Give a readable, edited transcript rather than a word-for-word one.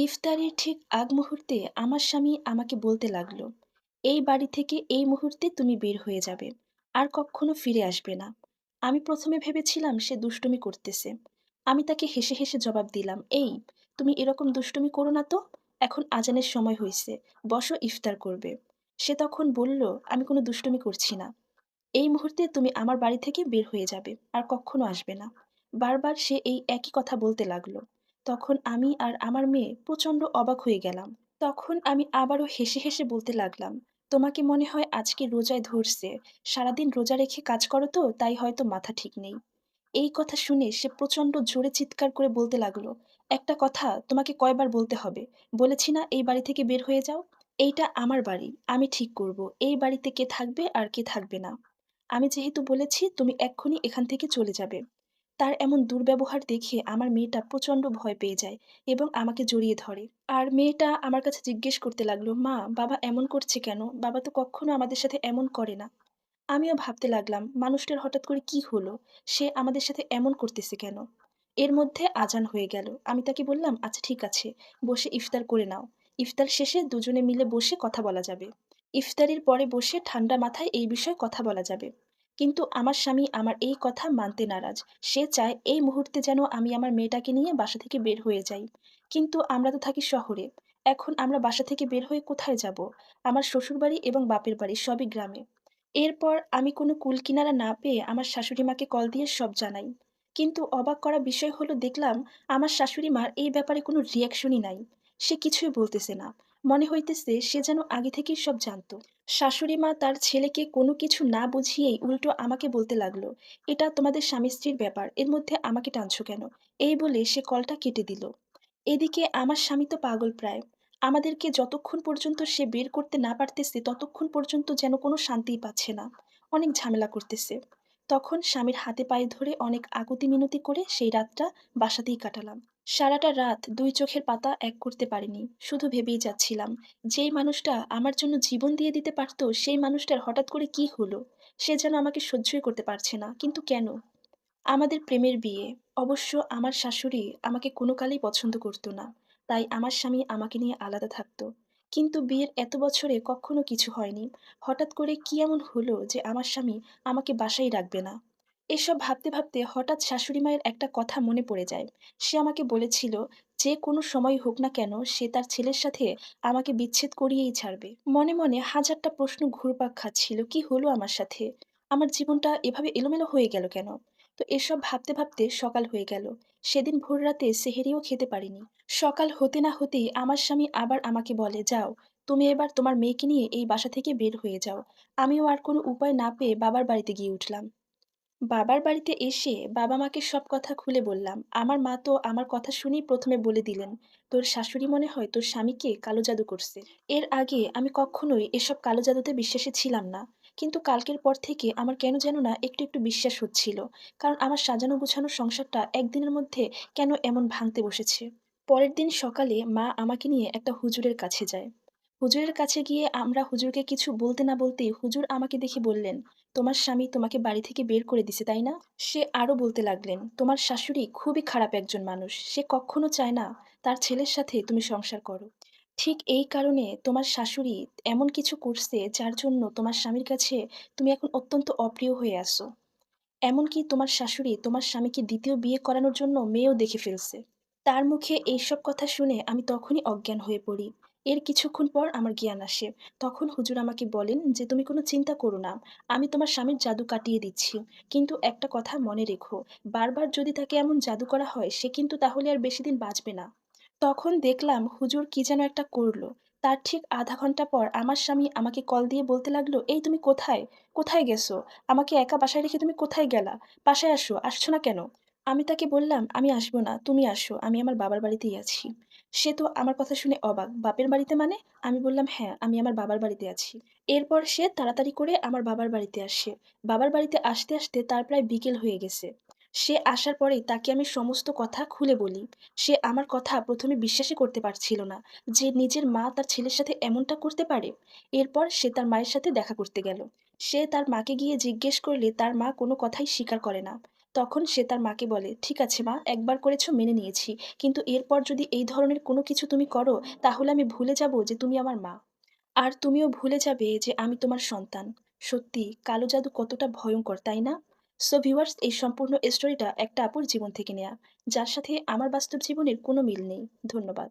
ইফতারের ঠিক আগ মুহূর্তে আমার স্বামী আমাকে বলতে লাগলো, এই বাড়ি থেকে এই মুহূর্তে তুমি বের হয়ে যাবে, আর কখনো ফিরে আসবে না। আমি প্রথমে ভেবেছিলাম সে দুষ্টুমি করতেছে। আমি তাকে হেসে হেসে জবাব দিলাম, এই, তুমি এরকম দুষ্টুমি করো না তো। এখন আজানের সময় হয়েছে, বসো, ইফতার করবে। সে তখন বলল, আমি কোনো দুষ্টুমি করছি না। এই মুহূর্তে তুমি আমার বাড়ি থেকে বের হয়ে যাবে, আর কখনো আসবে না। বারবার সে এই একই কথা বলতে লাগলো। তখন আমি আর আমার মেয়ে প্রচন্ড অবাক হয়ে গেলাম। তখন আমি আবারও হেসে হেসে বলতে লাগলাম, তোমাকে মনে হয় আজকে রোজায় ধরছে, সারাদিন রোজা রেখে কাজ করো তো, তাই হয়তো মাথা ঠিক নেই। এই কথা শুনে সে প্রচন্ড জোরে চিৎকার করে বলতে লাগলো, একটা কথা তোমাকে কয়বার বলতে হবে, বলেছি না এই বাড়ি থেকে বের হয়ে যাও। এইটা আমার বাড়ি, আমি ঠিক করব এই বাড়িতে কে থাকবে আর কে থাকবে না। আমি যেহেতু বলেছি তুমি এক্ষুনি এখান থেকে চলে যাবে। তার এমন দুর্ব্যবহার দেখে আমার মেয়েটা প্রচন্ড ভয় পেয়ে যায় এবং আমাকে জড়িয়ে ধরে। আর মেয়েটা আমার কাছে জিজ্ঞেস করতে লাগলো, মা, বাবা এমন করছে কেন? বাবা তো কখনো আমাদের সাথে এমন করে না। আমিও ভাবতে লাগলাম, মানুষটার হঠাৎ করে কি হলো? সে আমাদের সাথে এমন করতেছে কেন? এর মধ্যে আজান হয়ে গেল। আমি তাকে বললাম, আচ্ছা ঠিক আছে, বসে ইফতার করে নাও। ইফতার শেষে দুজনে মিলে বসে কথা বলা যাবে। ইফতারির পরে বসে ঠান্ডা মাথায় এই বিষয়ে কথা বলা যাবে। কিন্তু আমার স্বামী আমার এই কথা মানতে নারাজ। সে চায় এই মুহূর্তে যেন আমি আমার মেয়েটাকে নিয়ে বাসা থেকে বের হয়ে যাই। কিন্তু আমরা তো থাকি শহরে। এখন আমরা বাসা থেকে বের হয়ে কোথায় যাব? আমার শ্বশুরবাড়ি এবং বাপের বাড়ি সবই গ্রামে। এরপর আমি কোনো কুলকিনারা না পেয়ে আমার শাশুড়ি মাকে কল দিয়ে সব জানাই। কিন্তু অবাক করা বিষয় হলো, দেখলাম আমার শাশুড়ি মার এই ব্যাপারে কোনো রিয়াকশনই নাই। সে কিছুই বলতেছে না। মনে হইতেছে সে যেন আগে থেকেই সব জানতো। শাশুড়ি মা তার ছেলেকে কোনো কিছু না বুঝিয়েই উল্টো আমাকে বলতে লাগলো, এটা তোমাদের স্বামী স্ত্রীর ব্যাপার, এর মধ্যে আমাকে টানছো কেন? এই বলে সে কলটা কেটে দিল। এদিকে আমার স্বামী তো পাগল প্রায়। আমাদেরকে যতক্ষণ পর্যন্ত সে বের করতে না পারতেছে ততক্ষণ পর্যন্ত যেন কোনো শান্তিই পাচ্ছে না। অনেক ঝামেলা করতেছে। তখন স্বামীর হাতে পায়ে ধরে অনেক আকুতি মিনতি করে সেই রাতটা বাসাতেই কাটালাম। সারাটা রাত দুই চোখের পাতা এক করতে পারিনি। শুধু ভেবেই যাচ্ছিলাম, যেই মানুষটা আমার জন্য জীবন দিয়ে দিতে পারতো সেই মানুষটার হঠাৎ করে কি হলো? সে যেন আমাকে সহ্যই করতে পারছে না। কিন্তু কেন? আমাদের প্রেমের বিয়ে। অবশ্য আমার শাশুড়ি আমাকে কোনো কালেই পছন্দ করত না। তাই আমার স্বামী আমাকে নিয়ে আলাদা থাকতো। কিন্তু বিয়ের এত বছরে কখনো কিছু হয়নি। হঠাৎ করে কি এমন হলো যে আমার স্বামী আমাকে বাসায় রাখবে না? এসব ভাবতে ভাবতে হঠাৎ শাশুড়ি মায়ের একটা কথা মনে পড়ে যায়। সে আমাকে বলেছিল, যে কোনো সময় হোক না কেন সে তার ছেলের সাথে আমাকে বিচ্ছেদ করিয়েই ছাড়বে। মনে মনে হাজারটা প্রশ্ন ঘুরপাক খাচ্ছিল, কি হলো আমার সাথে? আমার জীবনটা এভাবে এলোমেলো হয়ে গেল কেন? তো এসব ভাবতে ভাবতে সকাল হয়ে গেল। সেদিন ভোররাতে সেহরিও খেতে পারিনি। সকাল হতে না হতেই আমার স্বামী আবার আমাকে বলে, যাও, তুমি এবার তোমার মেয়েকে নিয়ে এই বাসা থেকে বের হয়ে যাও। আমিও আর কোনো উপায় না পেয়ে বাবার বাড়িতে গিয়ে উঠলাম। বাবার বাড়িতে এসে বাবা মাকে সব কথা খুলে বললাম। আমার মা তো আমার কথা শুনেই প্রথমে বলে দিলেন, তোর শাশুড়ি মনে হয় তোর স্বামীকে কালো জাদু করছে। এর আগে আমি কখনোই এসব কালো জাদুতে বিশ্বাসী ছিলাম না। কিন্তু কালকের পর থেকে আমার কেন যেন না একটু একটু বিশ্বাস হচ্ছিল। কারণ আমার সাজানো গোছানো সংসারটা একদিনের মধ্যে কেন এমন ভাঙতে বসেছে। পরের দিন সকালে মা আমাকে নিয়ে একটা হুজুরের কাছে যায়। হুজুরের কাছে গিয়ে আমরা হুজুরকে কিছু বলতে না বলতেই হুজুর আমাকে দেখে বললেন, তোমার স্বামী তোমাকে বাড়ি থেকে বের করে দিছে, তাই না? সে আরো বলতে লাগলেন, তোমার শাশুড়ি খুবই খারাপ একজন মানুষ, সে কখনো চায় না তার ছেলের সাথে তুমি সংসার করো। ঠিক এই কারণে তোমার শাশুড়ি এমন কিছু করছে যার জন্য তোমার স্বামীর কাছে তুমি এখন অত্যন্ত অপ্রিয় হয়ে আছো। এমনকি তোমার শাশুড়ি তোমার স্বামীকে দ্বিতীয় বিয়ে করানোর জন্য মেয়েও দেখে ফেলছে। তার মুখে এইসব কথা শুনে আমি তখনই অজ্ঞান হয়ে পড়ি। এর কিছুক্ষণ পর আমার জ্ঞান আসে। তখন হুজুর আমাকে বলেন যে, তুমি কোনো চিন্তা করো না, আমি তোমার স্বামীর জাদু কাটিয়ে দিচ্ছি। কিন্তু একটা কথা মনে রেখো, বারবার যদি তাকে এমন জাদু করা হয় সে কিন্তু তাহলে আর বেশি দিন বাঁচবে না। তখন দেখলাম হুজুর কি যেন একটা করলো। তার ঠিক আধা ঘন্টা পর আমার স্বামী আমাকে কল দিয়ে বলতে লাগলো, এই তুমি কোথায়? কোথায় গেছো? আমাকে একা বাসায় রেখে তুমি কোথায় গেলা? বাসায় আসো, আসছো না কেন? আমি তাকে বললাম, আমি আসবো না, তুমি আসো, আমি আমার বাবার বাড়িতেই আছি। সে তো আমার কথা শুনে অবাক, বাপের বাড়িতে মানে? আমি বললাম, হ্যাঁ, আমি আমার বাবার বাড়িতে আছি। এরপর সে তাড়াতাড়ি করে আমার বাবার বাড়িতে আসে। বাবার বাড়িতে আসতে আসতে তার প্রায় বিকেল হয়ে গেছে। সে আসার পরেই তাকে আমি সমস্ত কথা খুলে বলি। সে আমার কথা প্রথমে বিশ্বাসই করতে পারছিল না, যে নিজের মা তার ছেলের সাথে এমনটা করতে পারে। এরপর সে তার মায়ের সাথে দেখা করতে গেল। সে তার মাকে গিয়ে জিজ্ঞেস করলে তার মা কোনো কথাই স্বীকার করে না। তখন সে তার মাকে বলে, "ঠিক আছে মা, একবার করেছো মেনে নিয়েছি। কিন্তু এরপর যদি এই ধরনের কোনো কিছু তুমি করো, তাহলে আমি ভুলে যাব যে তুমি আমার মা। আর তুমিও ভুলে যাবে যে আমি তোমার সন্তান।" সত্যি কালো জাদু কতটা ভয়ংকর, তাই না? সো ভিউয়ার্স, এই সম্পূর্ণ স্টোরিটা একটা আপুর জীবন থেকে নেয়া, যার সাথে আমার বাস্তব জীবনের কোনো মিল নেই। ধন্যবাদ।